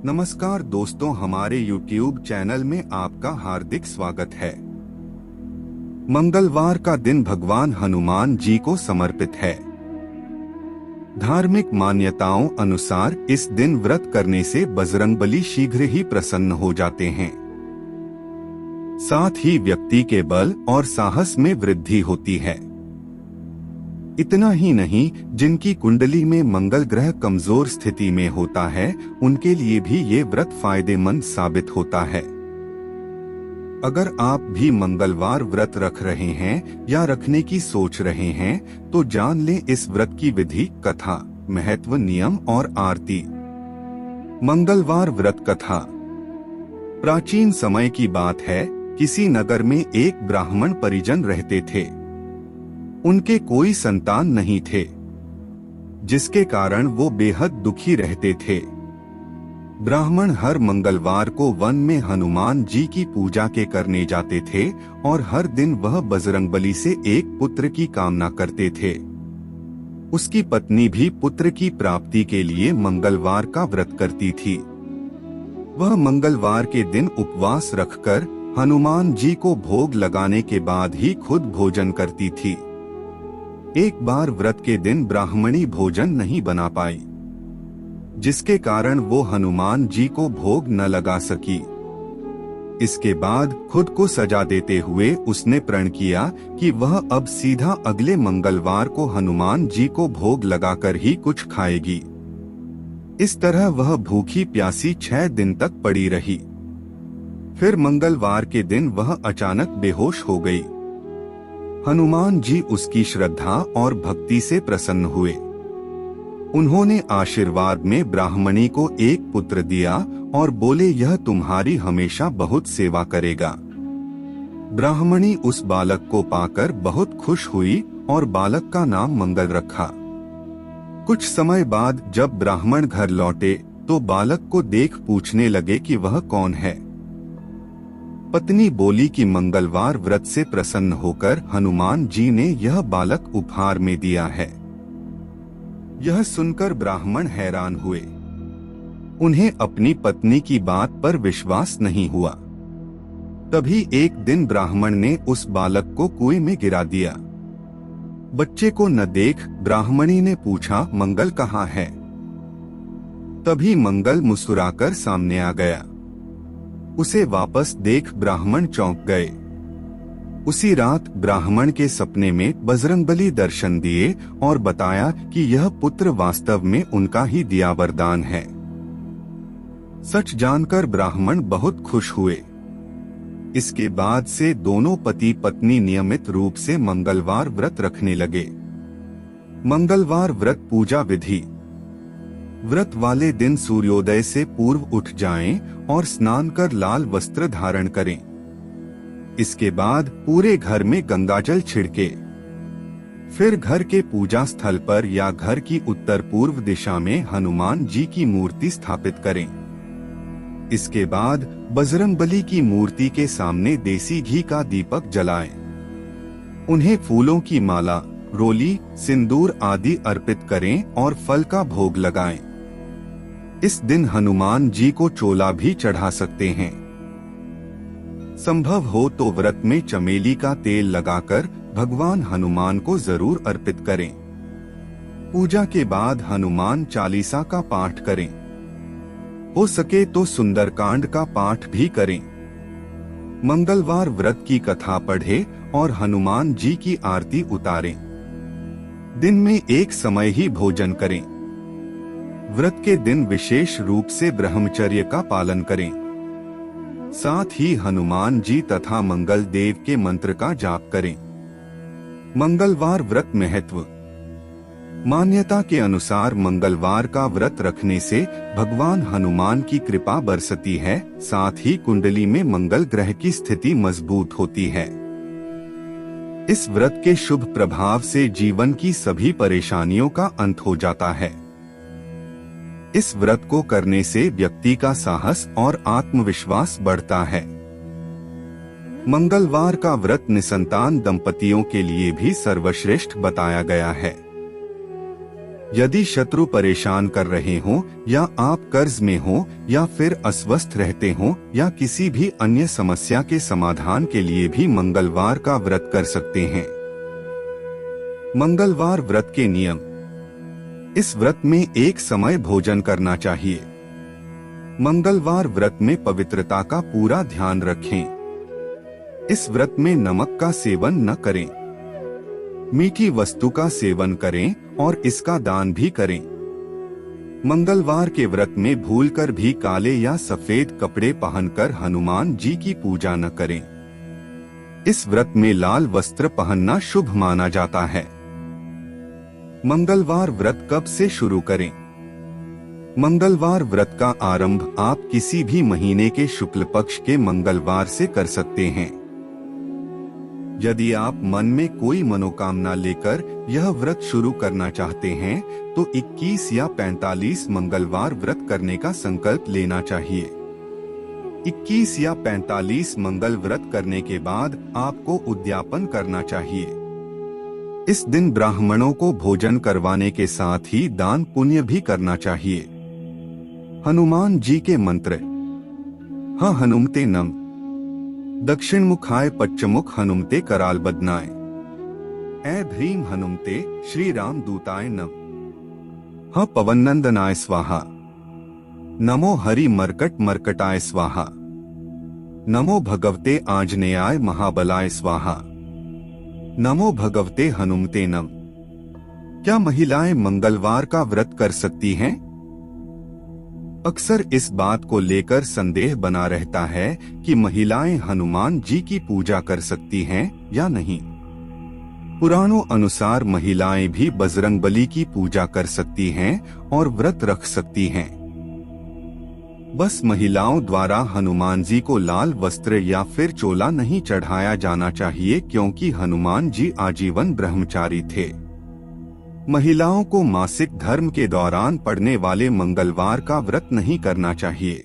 नमस्कार दोस्तों, हमारे YouTube चैनल में आपका हार्दिक स्वागत है। मंगलवार का दिन भगवान हनुमान जी को समर्पित है। धार्मिक मान्यताओं अनुसार इस दिन व्रत करने से बजरंगबली शीघ्र ही प्रसन्न हो जाते हैं। साथ ही व्यक्ति के बल और साहस में वृद्धि होती है। इतना ही नहीं, जिनकी कुंडली में मंगल ग्रह कमजोर स्थिति में होता है, उनके लिए भी ये व्रत फायदेमंद साबित होता है। अगर आप भी मंगलवार व्रत रख रहे हैं या रखने की सोच रहे हैं, तो जान लें इस व्रत की विधि, कथा, महत्व, नियम और आरती। मंगलवार व्रत कथा। प्राचीन समय की बात है, किसी नगर में एक ब्राह्मण परिजन रहते थे। उनके कोई संतान नहीं थे, जिसके कारण वो बेहद दुखी रहते थे। ब्राह्मण हर मंगलवार को वन में हनुमान जी की पूजा के करने जाते थे और हर दिन वह बजरंगबली से एक पुत्र की कामना करते थे। उसकी पत्नी भी पुत्र की प्राप्ति के लिए मंगलवार का व्रत करती थी। वह मंगलवार के दिन उपवास रखकर हनुमान जी को भोग लगाने के बाद ही खुद भोजन करती थी। एक बार व्रत के दिन ब्राह्मणी भोजन नहीं बना पाई, जिसके कारण वो हनुमान जी को भोग न लगा सकी। इसके बाद खुद को सजा देते हुए उसने प्रण किया कि वह अब सीधा अगले मंगलवार को हनुमान जी को भोग लगाकर ही कुछ खाएगी। इस तरह वह भूखी प्यासी 6 दिन तक पड़ी रही। फिर मंगलवार के दिन वह अचानक बेहोश हो गई। हनुमान जी उसकी श्रद्धा और भक्ति से प्रसन्न हुए। उन्होंने आशीर्वाद में ब्राह्मणी को एक पुत्र दिया और बोले, यह तुम्हारी हमेशा बहुत सेवा करेगा। ब्राह्मणी उस बालक को पाकर बहुत खुश हुई और बालक का नाम मंगल रखा। कुछ समय बाद जब ब्राह्मण घर लौटे तो बालक को देख पूछने लगे कि वह कौन है। पत्नी बोली कि मंगलवार व्रत से प्रसन्न होकर हनुमान जी ने यह बालक उपहार में दिया है। यह सुनकर ब्राह्मण हैरान हुए। उन्हें अपनी पत्नी की बात पर विश्वास नहीं हुआ। तभी एक दिन ब्राह्मण ने उस बालक को कुएं में गिरा दिया। बच्चे को न देख ब्राह्मणी ने पूछा, मंगल कहाँ है? तभी मंगल मुस्कुराकर सामने आ गया। उसे वापस देख ब्राह्मण चौंक गए। उसी रात ब्राह्मण के सपने में बजरंगबली दर्शन दिए और बताया कि यह पुत्र वास्तव में उनका ही दिया वरदान है। सच जानकर ब्राह्मण बहुत खुश हुए। इसके बाद से दोनों पति पत्नी नियमित रूप से मंगलवार व्रत रखने लगे। मंगलवार व्रत पूजा विधि। व्रत वाले दिन सूर्योदय से पूर्व उठ जाएं और स्नान कर लाल वस्त्र धारण करें। इसके बाद पूरे घर में गंगाजल छिड़के। फिर घर के पूजा स्थल पर या घर की उत्तर पूर्व दिशा में हनुमान जी की मूर्ति स्थापित करें। इसके बाद बजरंगबली की मूर्ति के सामने देसी घी का दीपक जलाएं। उन्हें फूलों की माला, रोली, सिंदूर आदि अर्पित करें और फल का भोग लगाएं। इस दिन हनुमान जी को चोला भी चढ़ा सकते हैं। संभव हो तो व्रत में चमेली का तेल लगाकर भगवान हनुमान को जरूर अर्पित करें। पूजा के बाद हनुमान चालीसा का पाठ करें। हो सके तो सुंदरकांड का पाठ भी करें। मंगलवार व्रत की कथा पढ़े और हनुमान जी की आरती उतारें। दिन में एक समय ही भोजन करें। व्रत के दिन विशेष रूप से ब्रह्मचर्य का पालन करें। साथ ही हनुमान जी तथा मंगल देव के मंत्र का जाप करें। मंगलवार व्रत महत्व। मान्यता के अनुसार मंगलवार का व्रत रखने से भगवान हनुमान की कृपा बरसती है। साथ ही कुंडली में मंगल ग्रह की स्थिति मजबूत होती है। इस व्रत के शुभ प्रभाव से जीवन की सभी परेशानियों का अंत हो जाता है। इस व्रत को करने से व्यक्ति का साहस और आत्मविश्वास बढ़ता है। मंगलवार का व्रत निसंतान दंपतियों के लिए भी सर्वश्रेष्ठ बताया गया है। यदि शत्रु परेशान कर रहे हों, या आप कर्ज में हो, या फिर अस्वस्थ रहते हो, या किसी भी अन्य समस्या के समाधान के लिए भी मंगलवार का व्रत कर सकते हैं। मंगलवार व्रत के नियम। इस व्रत में एक समय भोजन करना चाहिए। मंगलवार व्रत में पवित्रता का पूरा ध्यान रखें। इस व्रत में नमक का सेवन न करें। मीठी वस्तु का सेवन करें और इसका दान भी करें। मंगलवार के व्रत में भूलकर भी काले या सफेद कपड़े पहनकर हनुमान जी की पूजा न करें। इस व्रत में लाल वस्त्र पहनना शुभ माना जाता है। मंगलवार व्रत कब से शुरू करें? मंगलवार व्रत का आरंभ आप किसी भी महीने के शुक्ल पक्ष के मंगलवार से कर सकते हैं। यदि आप मन में कोई मनोकामना लेकर यह व्रत शुरू करना चाहते हैं तो 21 या 45 मंगलवार व्रत करने का संकल्प लेना चाहिए। 21 या 45 मंगल व्रत करने के बाद आपको उद्यापन करना चाहिए। इस दिन ब्राह्मणों को भोजन करवाने के साथ ही दान पुण्य भी करना चाहिए। हनुमान जी के मंत्र। हाँ हनुमते नम। दक्षिण मुखाय पश्चिमुख हनुमते कराल बदनाय। ऐ भ्रीम हनुमते श्री राम दूताय नम। ह पवनंदनाय स्वाहा। नमो हरि मरकट मरकटाय स्वाहा। नमो भगवते आंजनेयाय महाबलाय स्वाहा। नमो भगवते हनुमते नम। क्या महिलाएं मंगलवार का व्रत कर सकती हैं? अक्सर इस बात को लेकर संदेह बना रहता है कि महिलाएं हनुमान जी की पूजा कर सकती हैं या नहीं। पुराणों अनुसार महिलाएं भी बजरंगबली की पूजा कर सकती हैं और व्रत रख सकती हैं। बस महिलाओं द्वारा हनुमान जी को लाल वस्त्र या फिर चोला नहीं चढ़ाया जाना चाहिए, क्योंकि हनुमान जी आजीवन ब्रह्मचारी थे। महिलाओं को मासिक धर्म के दौरान पड़ने वाले मंगलवार का व्रत नहीं करना चाहिए।